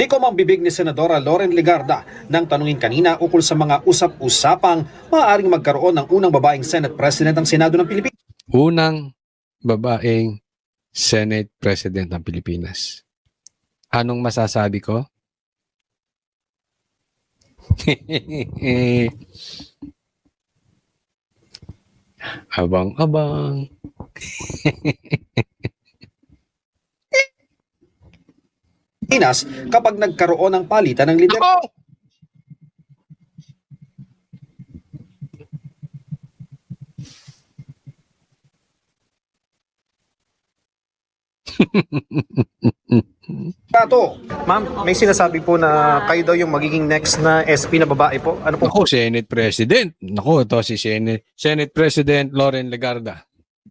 Tikom ang bibig ni Senadora Loren Legarda nang tanungin kanina ukol sa mga usap-usapang maaaring magkaroon ng unang babaeng Senate President ng Senado ng Pilipinas. Unang babaeng Senate President ng Pilipinas. Anong masasabi ko? Abang-abang. Kapag nagkaroon ng palitan ng lider. Ako! Ma'am, may sinasabi po na kayo daw yung magiging next na SP na babae po. Ano po Ako, Senate President. Naku, ito si Senate President Loren Legarda.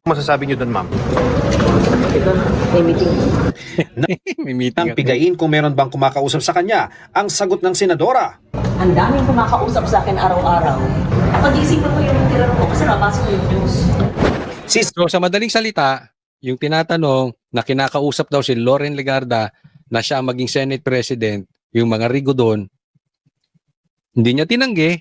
masasabi niyo doon, ma'am? May meeting. May meeting Nang ako. pigain kung meron bang kumakausap sa kanya, ang sagot ng senadora. Ang daming kumakausap sa akin araw-araw. Pag-iisipan ko yung tira ko kasi nabasa ko yung news. So sa madaling salita, yung tinatanong na kinakausap daw si Loren Legarda na siya ang maging Senate President, yung mga rigo doon, hindi niya tinanggi,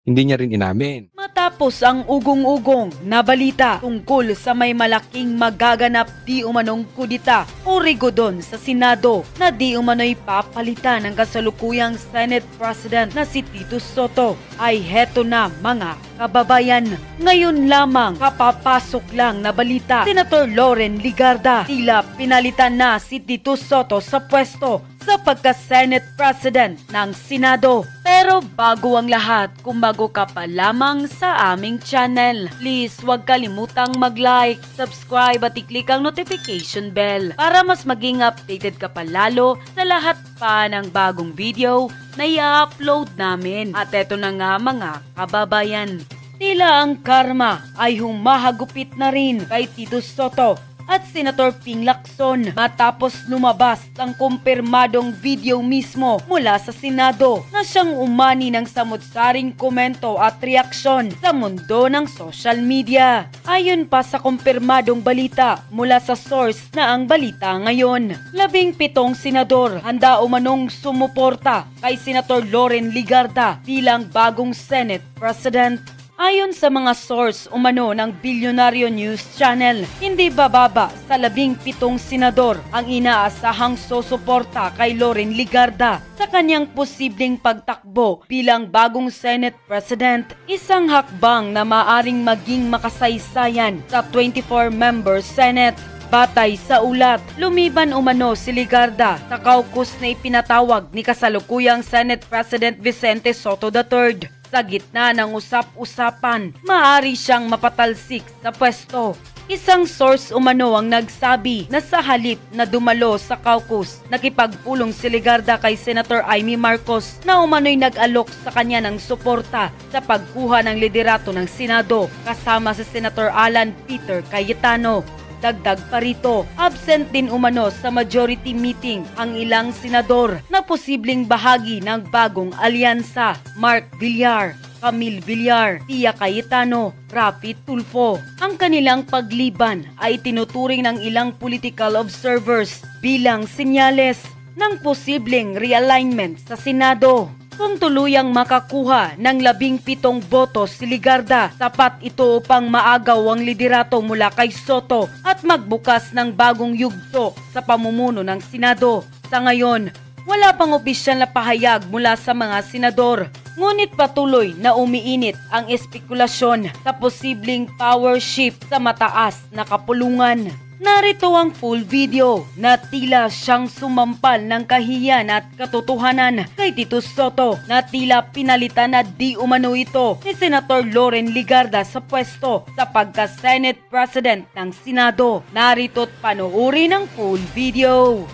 hindi niya rin inamin. Matapos ang ugong-ugong na balita tungkol sa may malaking magaganap di umanong kudita o rigodon sa Senado na di umano'y papalitan ng kasalukuyang Senate President na si Tito Soto, ay heto na mga kababayan. Ngayon lamang kapapasok lang na balita, Senator Loren Legarda tila pinalitan na si Tito Soto sa pwesto sa pagka-Senate President ng Senado. Pero bago ang lahat, kung bago ka pa lamang sa aming channel, please huwag kalimutang mag-like, subscribe at i-click ang notification bell para mas maging updated ka pa lalo sa lahat pa ng bagong video na i-upload namin. At eto na nga mga kababayan, tila ang karma ay humahagupit na rin kay Tito Soto at Senator Ping Lacson matapos lumabas ang kumpirmadong video mismo mula sa Senado na siyang umani ng samut-saring komento at reaksyon sa mundo ng social media. Ayon pa sa kumpirmadong balita mula sa source na ang balita ngayon, 17 senador handa umanong sumuporta kay Senator Loren Legarda bilang bagong Senate President. Ayon sa mga source umano ng Bilyonaryo News Channel, hindi bababa sa 17 senador ang inaasahang susuporta kay Loren Legarda sa kanyang posibleng pagtakbo bilang bagong Senate President. Isang hakbang na maaring maging makasaysayan sa 24-member Senate. Batay sa ulat, lumiban umano si Legarda sa caucus na ipinatawag ni kasalukuyang Senate President Vicente Soto III. Sa gitna ng usap-usapan, maaari siyang mapatalsik sa pwesto. Isang source umano ang nagsabi na sa halip na dumalo sa caucus, nakipagpulong si Legarda kay Senator Amy Marcos na umano'y nag-alok sa kanya ng suporta sa pagkuha ng liderato ng Senado kasama si Senator Alan Peter Cayetano. Dagdag pa rito, absent din umano sa majority meeting ang ilang senador na posibleng bahagi ng bagong alyansa, Mark Villar, Camille Villar, Tia Cayetano, Rafi Tulfo. Ang kanilang pagliban ay tinuturing ng ilang political observers bilang senyales ng posibleng realignment sa Senado. Kung tuluyang makakuha ng 17 boto si Legarda, sapat ito upang maagaw ang liderato mula kay Soto at magbukas ng bagong yugto sa pamumuno ng Senado. Sa ngayon, wala pang opisyal na pahayag mula sa mga senador. Ngunit patuloy na umiinit ang espekulasyon sa posibleng power shift sa mataas na kapulungan. Narito ang full video na tila siyang sumampal ng kahiyan at katotohanan kay Tito Soto na tila pinalitan na di umano ito ni Senator Loren Legarda sa pwesto sa pagka-Senate President ng Senado. Narito't panoorin ang full video.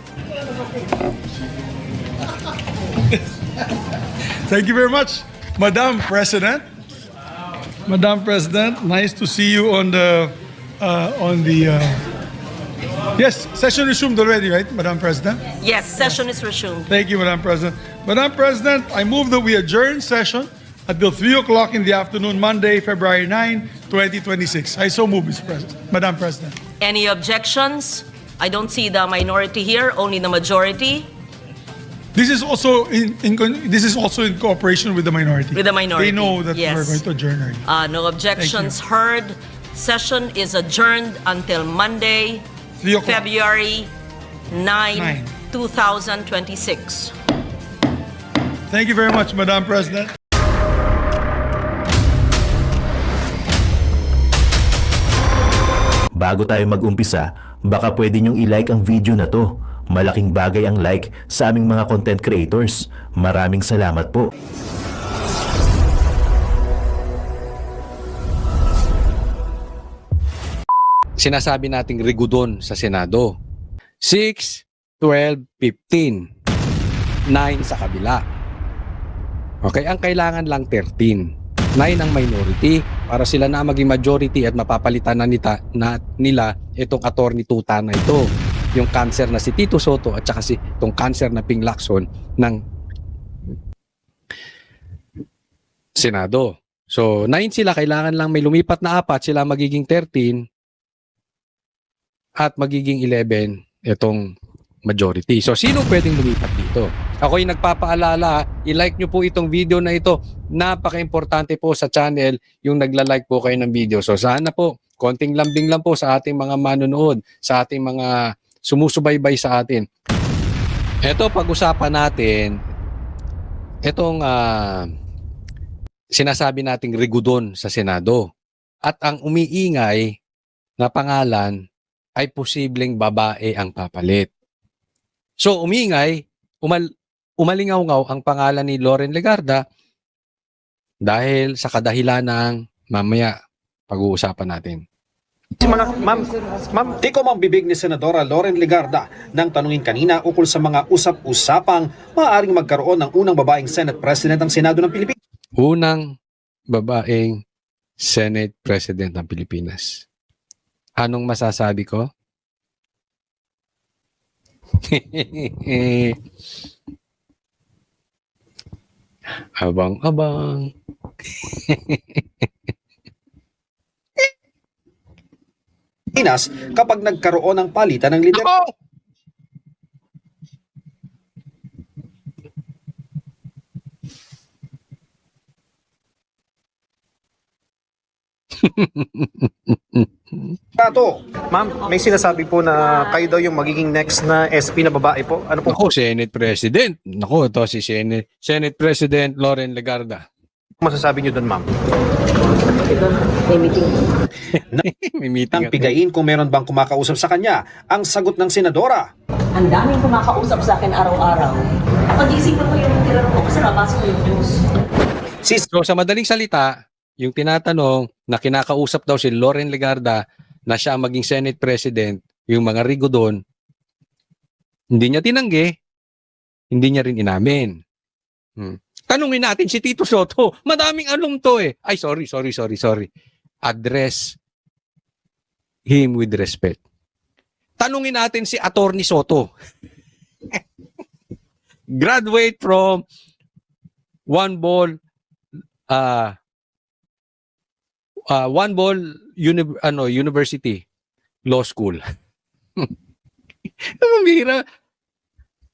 Thank you very much, Madam President. Madam President, nice to see you on the yes, session resumed already, right, Madam President? Yes, session is resumed. Thank you, Madam President. Madam President, I move that we adjourn session until 3 o'clock in the afternoon, Monday, February 9, 2026. I so move, Mr. President. Madam President. Any objections? I don't see the minority here, only the majority. This is also this is also in cooperation with the minority. With the minority, They know that yes. we're going to adjourn early. No objections heard. Session is adjourned until Monday, 3 o'clock. February 9, Nine. 2026. Thank you very much, Madam President. Bago tayo mag-umpisa, baka pwede nyong i-like ang video na to. Malaking bagay ang like sa aming mga content creators. Maraming salamat po. Sinasabi nating rigudon sa Senado. 6, 12, 15. 9 sa kabila. Okay, ang kailangan lang 13. 9 ang minority para sila na maging majority at mapapalitan nila itong attorney tuta na ito. Yung cancer na si Tito Soto at saka itong cancer na Ping Lacson ng Senado. So 9 sila, kailangan lang may lumipat na 4, sila magiging 13 at magiging 11 itong majority. So sino pwedeng lumipat dito? Ako'y nagpapaalala, i-like nyo po itong video na ito. Napaka-importante po sa channel yung nagla-like po kayo ng video. So sana po, konting lambing lang po sa ating mga manonood, sa ating mga sumusubaybay sa atin. Ito, pag-usapan natin, itong sinasabi nating rigudon sa Senado. At ang umiingay na pangalan ay posibleng babae ang papalit. So umiingay, umalingaw-ngaw ang pangalan ni Loren Legarda dahil sa kadahilan ng mamaya pag-uusapan natin. Ma'am, Tikom ang bibig ni Senadora Loren Legarda nang tanungin kanina ukol sa mga usap-usapang maaaring magkaroon ng unang babaeng Senate President ng Senado ng Pilipinas. Unang babaeng Senate President ng Pilipinas. Anong masasabi ko? Abang-abang. Kapag nagkaroon ng palitan ng lider. Ako! ma'am, may sinasabi po na kayo daw yung magiging next na SP na babae po. Ano po Ako, Senate President. Naku, ito si Senate President Loren Legarda. masasabi niyo doon, ma'am? May meeting. May meeting Nang ako. pigain kung meron bang kumakausap sa kanya, ang sagot ng senadora. Ang daming kumakausap sa akin araw-araw. Pag-isipan ko yung tira ko kasi nabasa ko yung news. So sa madaling salita, yung tinatanong na kinakausap daw si Loren Legarda na siya ang maging Senate President, yung mga rigodon, hindi niya tinanggi, hindi niya rin inamin. Tanungin natin si Tito Soto. Madaming alum to eh. Ay, sorry. Address him with respect. Tanungin natin si Attorney Soto. Graduate from One Ball University Law School. Mira.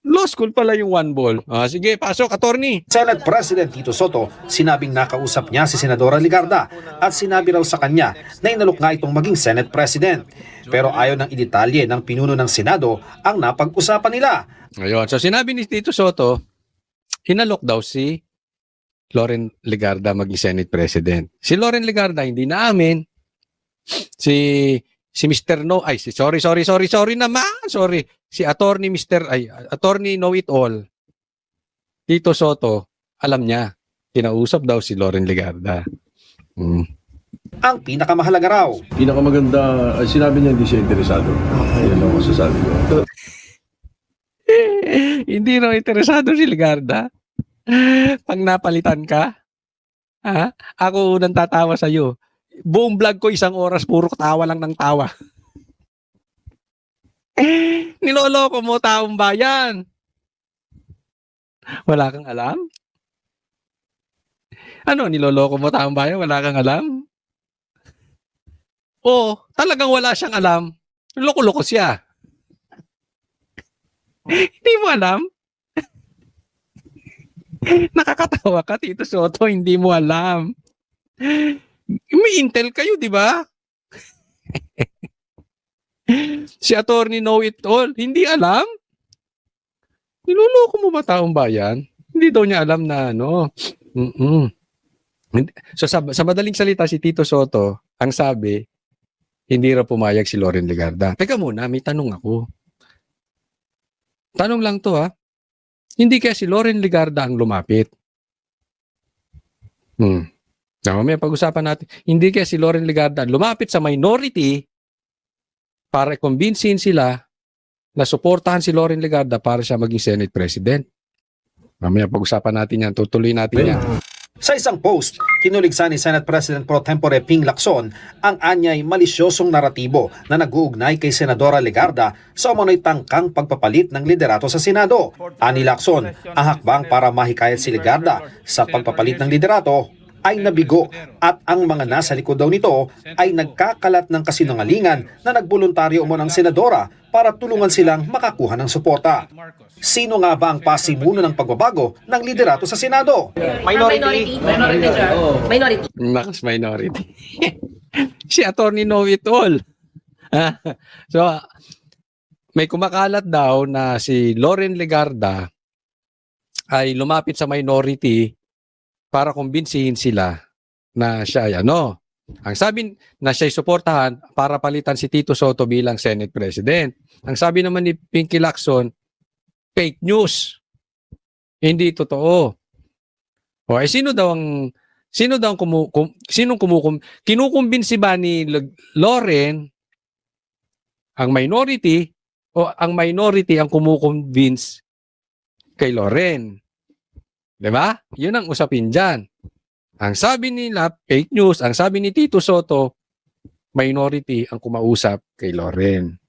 Law school pala yung One Ball. Sige, pasok, attorney. Senate President Tito Soto, sinabing nakausap niya si Senadora Legarda at sinabi raw sa kanya na inalok nga itong maging Senate President. Pero ayaw nang idetalye ng pinuno ng Senado ang napag-usapan nila. Ngayon, so sinabi ni Tito Soto, inalok daw si Loren Legarda maging Senate President. Si Loren Legarda hindi naamin. Si Mr. No, ay, sorry naman, sorry. Si Attorney Know It All, Tito Soto, alam niya, kinausap daw si Loren Legarda. Ang pinakamahalaga raw. Pinakamaganda, sinabi niya hindi siya interesado. Yan ang masasabi ko. Hindi raw interesado si Legarda. Pag napalitan ka, ako unang tatawa sa'yo. Buong vlog ko 1 oras, puro tawa lang ng tawa. Niloloko mo taong bayan. Wala kang alam? Ano, niloloko mo taong bayan? Wala kang alam? Oo, talagang wala siyang alam. Loko-loko siya. Hindi mo alam? Nakakatawa ka, Tito Soto, hindi mo alam. May intel kayo, di ba? Si Attorney Know It All, hindi alam? Niloloko mo ba taong bayan? Hindi daw niya alam na ano. So sa madaling salita, si Tito Soto, ang sabi, hindi raw pumayag si Loren Legarda. Teka muna, may tanong ako. Tanong lang to ha. Hindi kaya si Loren Legarda ang lumapit? May pag-usapan natin. Hindi kaya si Loren Legarda ang lumapit sa minority para kumbinsin sila na suportahan si Loren Legarda para siya maging Senate President. Mamaya pag-usapan natin yan. Tutuloy natin yan. Sa isang post, kinuligsa ni Senate President Pro Tempore Ping Lacson ang anyay malisyosong naratibo na nag-uugnay kay Senadora Legarda sa umano'y tangkang pagpapalit ng liderato sa Senado. Ani Lacson, ang hakbang para mahikayat si Legarda sa pagpapalit ng liderato ay nabigo at ang mga nasa likod daw nito ay nagkakalat ng kasinungalingan na nagboluntaryo ng senadora para tulungan silang makakuha ng suporta. Sino nga ba ang pasimuno ng pagbabago ng liderato sa Senado? Minority. Nakas minority. Si Attorney Know It All. So, may kumakalat daw na si Loren Legarda ay lumapit sa minority para kumbinsihin sila na siya ay ano. Ang sabi na siya ay suportahan para palitan si Tito Soto bilang Senate President. Ang sabi naman ni Pinky Lacson, fake news. Hindi totoo. O sino daw ang kinukumbinsi ba ni Loren ang minority o ang minority ang kumukumbins kay Loren? 'Di ba? 'Yun ang usapin diyan. Ang sabi nila fake news, ang sabi ni Tito Soto minority ang kumausap kay Loren.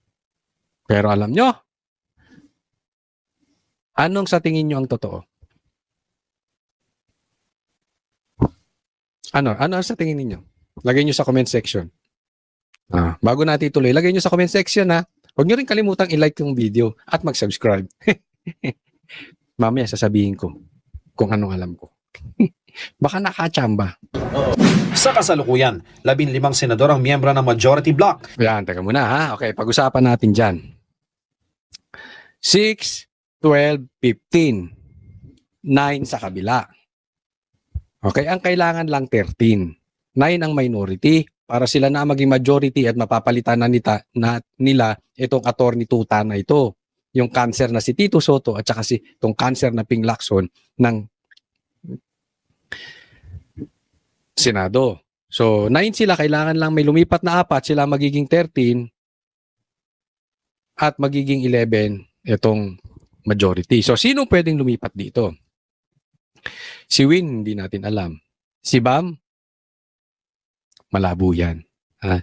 Pero alam nyo, anong sa tingin nyo ang totoo? Ano sa tingin niyo? Lagay nyo sa comment section. Bago natin ituloy, lagay nyo sa comment section ha. Huwag nyo rin kalimutang i-like yung video at mag-subscribe. Mamaya sasabihin ko kung anong alam ko. Baka nakachamba. Sa kasalukuyan, 15 senador ang miyembro ng majority bloc. Yan, teka muna ha. Okay, pag-usapan natin dyan. 6, 12, 15. 9 sa kabila. Okay, ang kailangan lang 13. 9 ang minority para sila na maging majority at mapapalitan na nila itong attorney tuta na ito. Yung cancer na si Tito Soto at saka itong cancer na Ping Lacson ng Senado. So, 9 sila, kailangan lang may lumipat na 4, sila magiging 13 at magiging 11 itong majority. So, sino pwedeng lumipat dito? Si Win, hindi natin alam. Si Bam, malabo yan.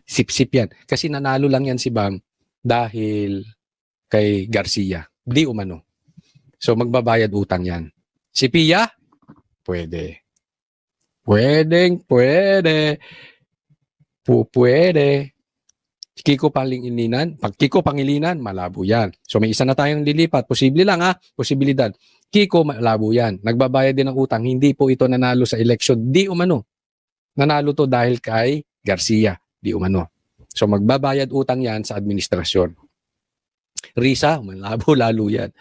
Sip-sip yan. Kasi nanalo lang yan si Bam dahil kay Garcia. Di umano. So, magbabayad utang yan. Si Pia, pwede. Pwede. Kiko Pangilinan, malabo yan. So may isa na tayong lilipat. Posible lang posibilidad. Kiko, malabo yan. Nagbabayad din ng utang. Hindi po ito nanalo sa election. Di umano. Nanalo to dahil kay Garcia. Di umano. So magbabayad utang yan sa administrasyon. Risa, malabo lalo yan.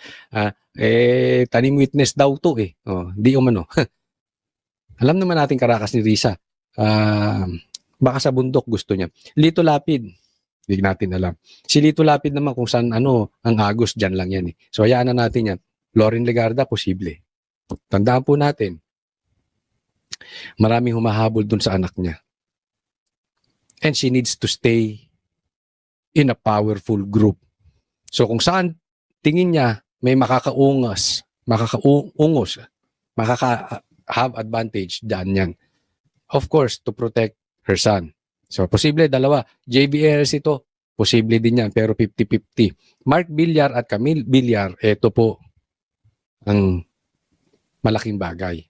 Tanim witness daw to di umano. Alam naman natin karakas ni Risa. Baka sa bundok gusto niya. Lito Lapid, hindi natin alam. Si Lito Lapid naman kung saan ang agos, dyan lang yan. So hayaan na natin yan. Loren Legarda, posible. Tandaan po natin, maraming humahabol dun sa anak niya. And she needs to stay in a powerful group. So kung saan tingin niya may makakaungos, have advantage, dyan yan. Of course, to protect her son. So, posible, dalawa. JBLs ito, posible din yan, pero 50-50. Mark Villar at Camille Villar, ito po ang malaking bagay.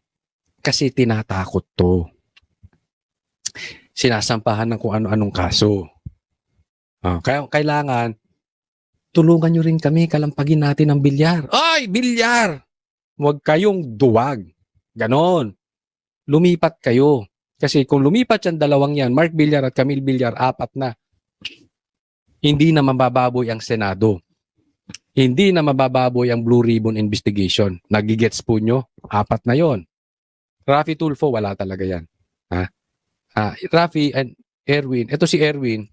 Kasi tinatakot to. Sinasampahan ng kung ano-anong kaso. Kaya kailangan, tulungan nyo rin kami, kalampagin natin ang Villar. Ay, Villar! Huwag kayong duwag. Ganon. Lumipat kayo. Kasi kung lumipat yan, dalawang yan, Mark Villar at Camille Villar, 4 na. Hindi na mabababoy ang Senado. Hindi na mabababoy ang Blue Ribbon investigation. Nagigets po nyo? 4 na yon. Raffy Tulfo, wala talaga yan. Ha? Raffy and Erwin. Ito si Erwin,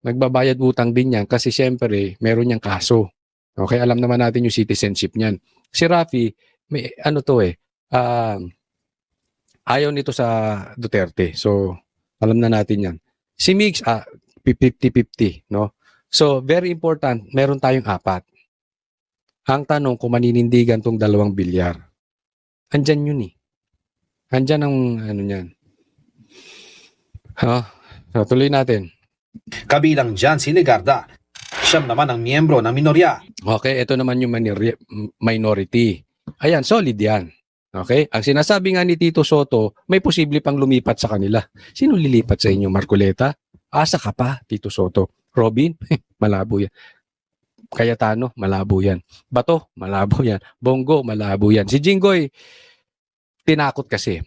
nagbabayad utang din yan kasi siyempre, meron niyang kaso. Okay, alam naman natin yung citizenship niyan. Si Raffy, may ano to ayaw nito sa Duterte. So, alam na natin yan. Si Migs, 50-50, no? So, very important, meron tayong 4. Ang tanong kung maninindigan tong 2 bilyar. Andyan yun eh. Andyan ang ano niyan. So, tuloy natin. Kabilang dyan si Legarda. Siyam naman ang miyembro ng minorya. Okay, ito naman yung minority. Ayan, solid yan. Okay? Ang sinasabi nga ni Tito Soto, may posible pang lumipat sa kanila. Sino lilipat sa inyo? Marcoleta? Asa ka pa, Tito Soto? Robin? Malabo yan. Cayetano? Malabo yan. Bato? Malabo yan. Bongo? Malabo yan. Si Jinggoy, tinakot kasi.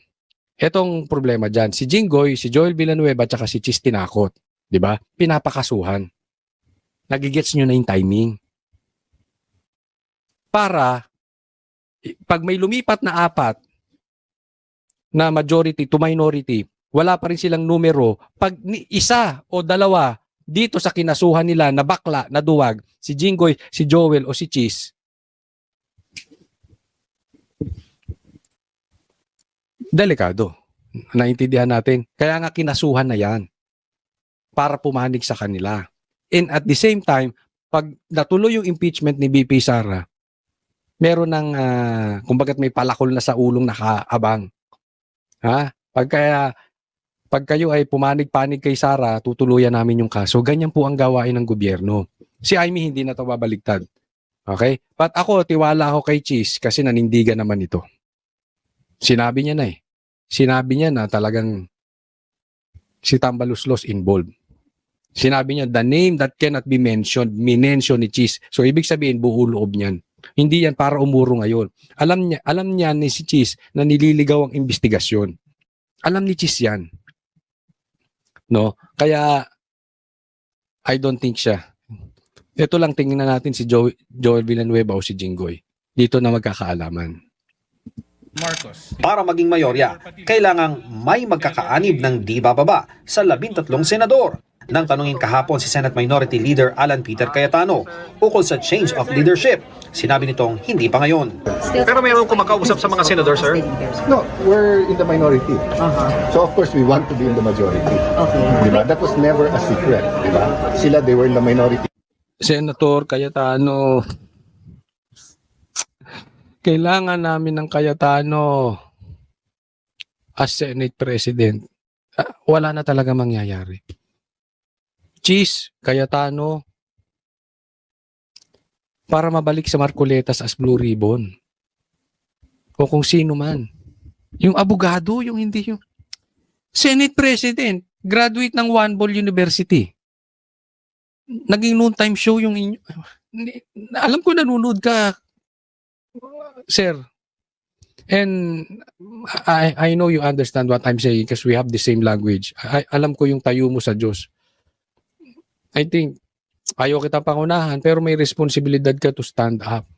Etong problema dyan, si Jinggoy, si Joel Villanueva, at si Chis tinakot. Diba? Pinapakasuhan. Nagigets nyo na yung timing. Para, pag may lumipat na 4 na majority to minority, wala pa rin silang numero. Pag isa o 2 dito sa kinasuhan nila na bakla, na duwag, si Jinggoy, si Joel o si Chis, delikado. Naintindihan natin. Kaya nga kinasuhan na yan para pumanig sa kanila. And at the same time, pag natuloy yung impeachment ni BP Sara, meron ng, kumbagat may palakol na sa ulong nakaabang. Ha? Pag kayo ay pumanig-panig kay Sara, tutuluyan namin yung kaso. Ganyan po ang gawain ng gobyerno. Si Amy hindi na ito babaliktad. Okay? But ako, tiwala ako kay Chis kasi nanindigan naman ito. Sinabi niya na eh. Sinabi niya na talagang si Tambaluslos involved. Sinabi niya, the name that cannot be mentioned, minention ni Chis. So, ibig sabihin, buo loob niyan. Hindi yan para umuro ngayon. Alam niya ni si Chis na nililigaw ang investigasyon. Alam ni Chis yan. No? Kaya, I don't think siya. Ito lang, tingnan natin si Joel Villanueva o si Jinggoy. Dito na magkakaalaman. Para maging mayorya, kailangang may magkakaanib ng di bababa sa 13 senador. Nang tanungin kahapon si Senate Minority Leader Alan Peter Cayetano ukol sa change of leadership, sinabi nitong hindi pa ngayon. Pero mayroon kumakausap sa mga senador, sir? No, we're in the minority. So of course we want to be in the majority. Diba? That was never a secret. Diba? Sila, they were in the minority. Senator Cayetano, kailangan namin ng Cayetano as Senate President. Wala na talaga mangyayari. Chis, Cayetano, para mabalik sa Marcoletas as Blue Ribbon. O kung sino man. Yung abogado, yung hindi yung Senate President, graduate ng One Ball University. Naging noontime show yung inyo. Alam ko nanonood ka, sir. And I know you understand what I'm saying because we have the same language. Alam ko yung tayo mo sa Diyos. I think, ayaw kita pangunahan, pero may responsibilidad ka to stand up.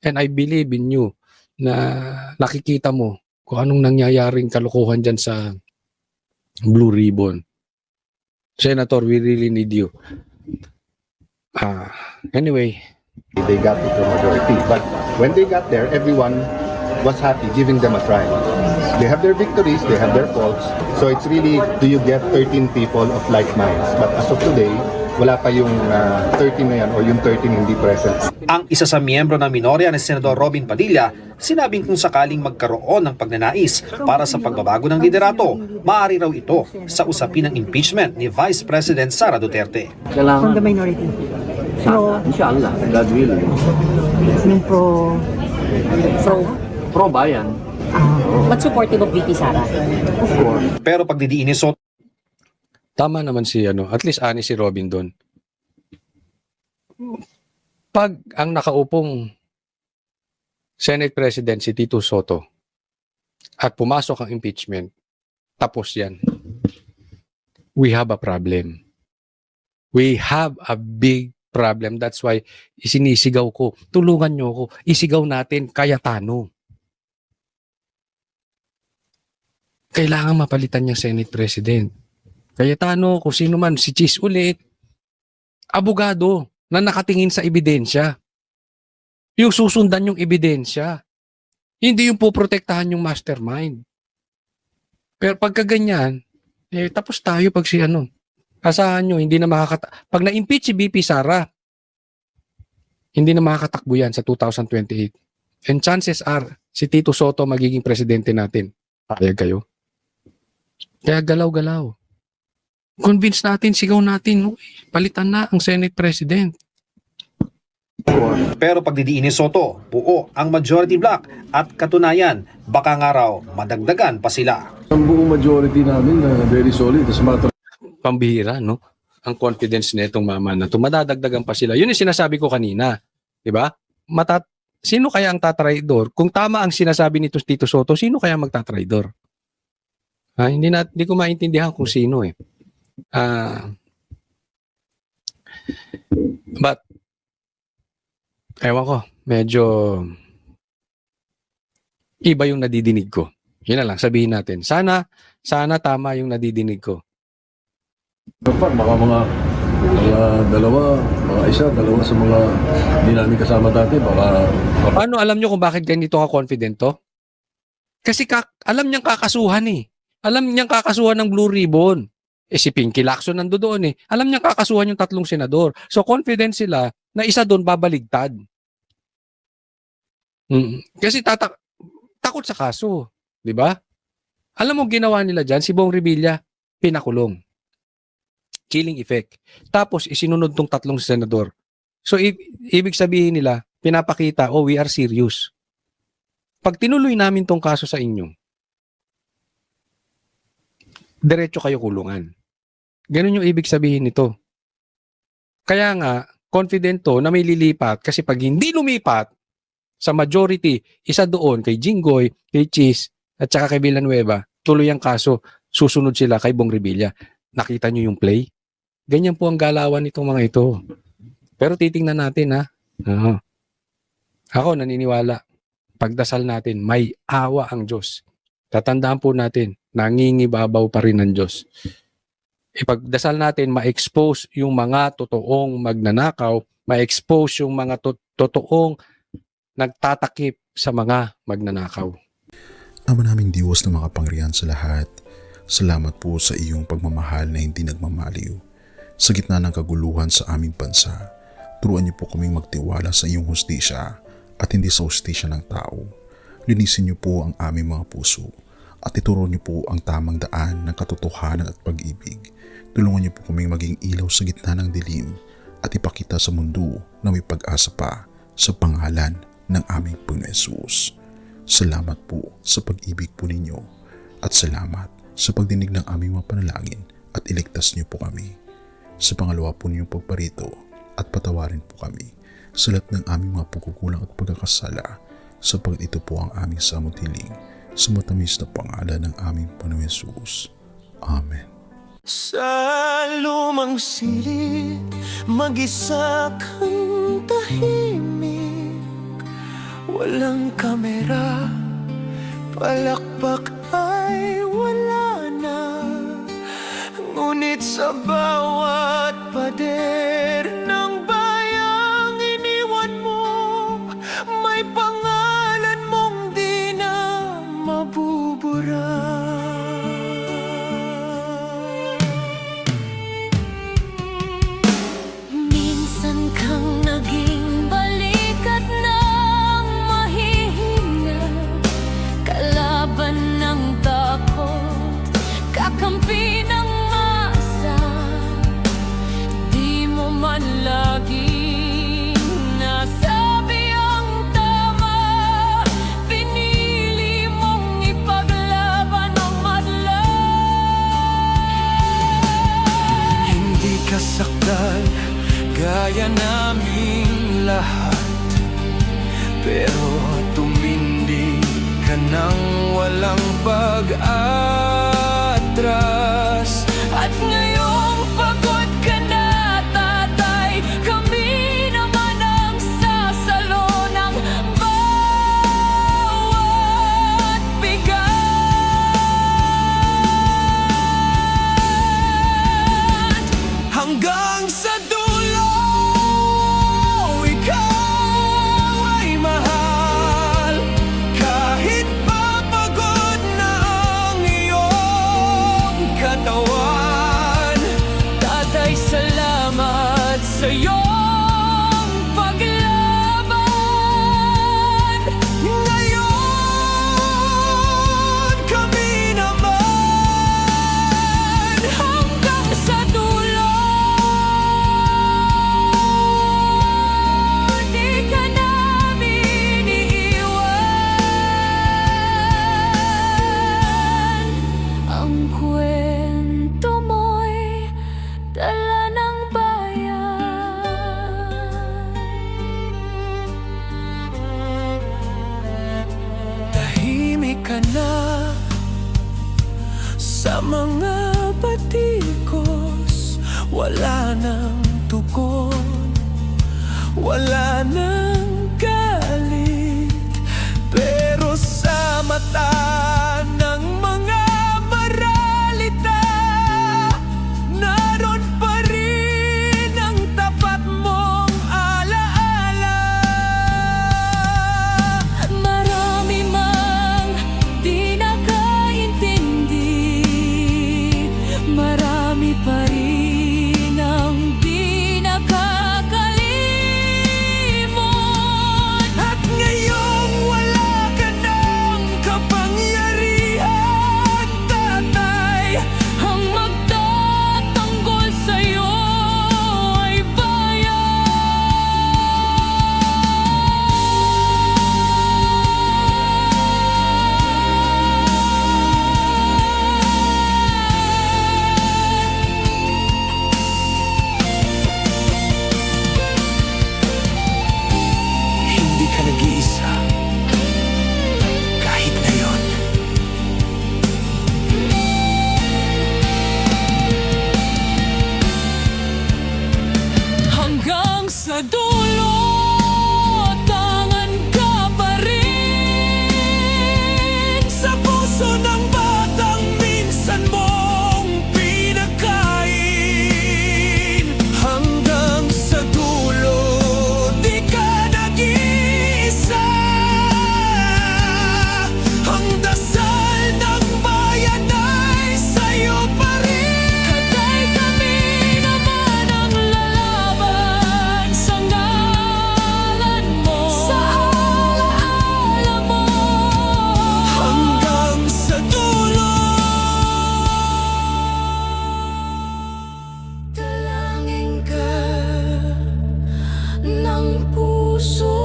And I believe in you na nakikita mo kung anong nangyayaring kalokohan dyan sa Blue Ribbon. Senator, we really need you. Anyway. They got to the majority. But when they got there, everyone was happy, giving them a try. They have their victories, they have their faults. So it's really, do you get 13 people of like minds? But as of today, wala pa yung 13 na yan or yung 13 hindi present. Ang isa sa miyembro ng minorya ni Senador Robin Padilla, sinabing kung sakaling magkaroon ng pagnanais para sa pagbabago ng liderato, maaari raw ito sa usapin ng impeachment ni Vice President Sara Duterte. From the minority. So, Inshallah, God willing. yung pro Pro-bayan. But supportive of VP Sara. Of course. Pero pagdidiin ni Soto, Tama naman si at least ani si Robin doon. Pag ang nakaupong Senate President si Tito Soto, at pumasok ang impeachment, tapos yan. We have a problem. We have a big problem. That's why isinisigaw ko, tulungan nyo ako, isigaw natin Cayetano. Kailangan mapalitan niyang Senate President. Cayetano, kung sino man, si Cheese ulit, abogado na nakatingin sa ebidensya. Yung susundan yung ebidensya. Hindi yung puprotektahan yung mastermind. Pero pagka ganyan, tapos tayo pag si ano. Asahan nyo, hindi na pag na-impeach si BP Sara, hindi na makakatakbo yan sa 2028. And chances are, si Tito Soto magiging presidente natin. Payag kayo. Kaya galaw-galaw. Convince natin, sigaw natin, palitan na ang Senate President. Pero pagdidiin ni Soto, buo ang majority block at katunayan, baka nga raw madagdagan pa sila. Ang buong majority namin na very solid. As a matter Pambihira, no? Ang confidence nitong mama na ito, madadagdagan pa sila. Yun yung sinasabi ko kanina. Diba? Sino kaya ang tatraidor? Kung tama ang sinasabi nito Tito Soto, sino kaya magtatraidor? Hindi ko maintindihan kung sino eh. But, ewan ko, medyo iba yung nadidinig ko. Yun na lang, sabihin natin. Sana tama yung nadidinig ko. baka mga dalawa sa mga hindi namin kasama dati, baka... Paano alam nyo kung bakit ganito ka confident to? Kasi alam niyang kakasuhan eh. Alam niyang kakasuhan ng Blue Ribbon. Si Pinky Lacson nando doon eh. Alam niyang kakasuhan yung 3 senador. So confident sila na isa doon babaligtad. Kasi takot sa kaso. Di ba? Alam mo ginawa nila dyan, si Bong Revilla, pinakulong. Chilling effect. Tapos isinunod tong 3 senador. So ibig sabihin nila, pinapakita, we are serious. Pag tinuloy namin tong kaso sa inyo, diretso kayo kulungan. Ganun yung ibig sabihin nito. Kaya nga, confident to na may lilipat kasi pag hindi lumipat sa majority, isa doon kay Jinggoy, kay Cheese, at saka kay Villanueva, tuloy ang kaso, susunod sila kay Bong Revilla. Nakita nyo yung play? Ganyan po ang galawan nitong mga ito. Pero titingnan natin ha. Ako naniniwala, pagdasal natin, may awa ang Diyos. Tatandaan po natin, nangingibabaw pa rin ng Diyos. Ipagdasal natin, ma-expose yung mga totoong magnanakaw, ma-expose yung mga totoong nagtatakip sa mga magnanakaw. Ama naming Diyos na makapangyarihan sa lahat, salamat po sa iyong pagmamahal na hindi nagmamaliw. Sa gitna ng kaguluhan sa aming bansa, turuan niyo po kaming magtiwala sa iyong hustisya at hindi sa hustisya ng tao. Linisin niyo po ang aming mga puso at ituro niyo po ang tamang daan ng katotohanan at pag-ibig. Tulungan niyo po kaming maging ilaw sa gitna ng dilim at ipakita sa mundo na may pag-asa pa sa pangalan ng aming Panginoon Hesus. Salamat po sa pag-ibig po ninyo at salamat sa pagdinig ng aming mga panalangin at iligtas niyo po kami. Sa pangalawa po ninyong pagparito at patawarin po kami sa lahat ng aming mga pagkukulang at pagkakasala sapagkat ito po ang aming samutiling sa matamis na pangalan ng aming Panginoon Hesus. Amen. Sa lumang silid, mag-isa kang tahimik. Walang kamera, palakpak ay wala na. Ngunit sa bawat pader ng bayang iniwan mo, may pangalan mong di na mabubura. Minsan kang naging balikat ng mahihina, kalaban ng takot, kakampi ng masa. Di mo man laging nasabi ang tama, pinili mong ipaglaban ang madla. Hindi ka sakdal gaya naming lahat, pero tumindi ka nang wala walang pag-atras. At ngayong pagod ka na, tatay, kami naman ang sasalo ng bawat bigat. Hanggang sa dulo, ikaw ay mahal. Kahit papagod na ang iyong katawan. Tatay, salamat sa iyong paglaban. Ngayon, kami naman Hanggang sa dulo, di ka namin iiwan. Ang kwento mo'y dala ng bayan. tahimik ka na sa mga batikos. Wala nang tugon, wala nang galit, pero sa mata ng mga maralita, naroon pa rin ang tapat mong alaala. Marami mang di nakaintindi, marami pa rin ang di nakakalimot. At ngayong wala ka ng kapangyarihan, tatay, Ang magtatanggol sa'yo ay hindi ka nag-iisa. Kahit ngayon. hanggang sa dulo, tangan ka pa rin. Sa puso ng batang minsan mong pinagkain. Hanggang sa dulo, di ka nag-iisa. Ang dasal ng bayan ay sa'yo pa rin. Katay, kami naman ang lalaban sa ngalan mo, sa alaala mo. Hanggang sa dulo. Dalangin ka ng puso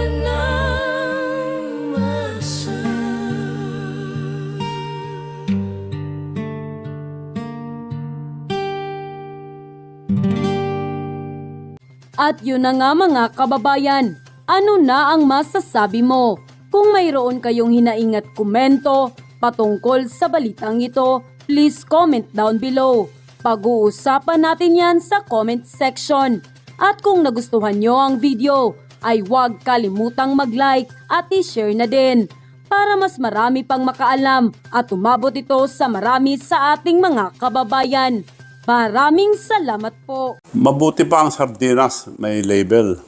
ng masa. At yun na nga mga kababayan, ano na ang masasabi mo? Kung mayroon kayong hinaing at komento patungkol sa balitang ito, please comment down below. Pag-uusapan natin yan sa comment section. At kung nagustuhan nyo ang video, ay huwag kalimutang mag-like at i-share na din para mas marami pang makaalam at umabot ito sa marami sa ating mga kababayan. Maraming salamat po. Mabuti pa ang sardinas, may label.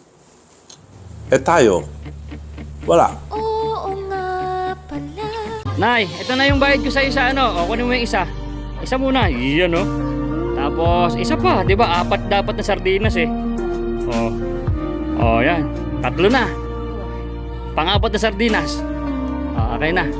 Eh tayo, wala. Oo nga pala. Nay, ito na yung bayad ko sa isa, ano? O, kunin mo yung isa. Isa muna, iyan, no? Tapos, isa pa, di ba? 4 dapat na sardinas, eh. Yan. 3 na. Pang-4 na sardinas. Okay na.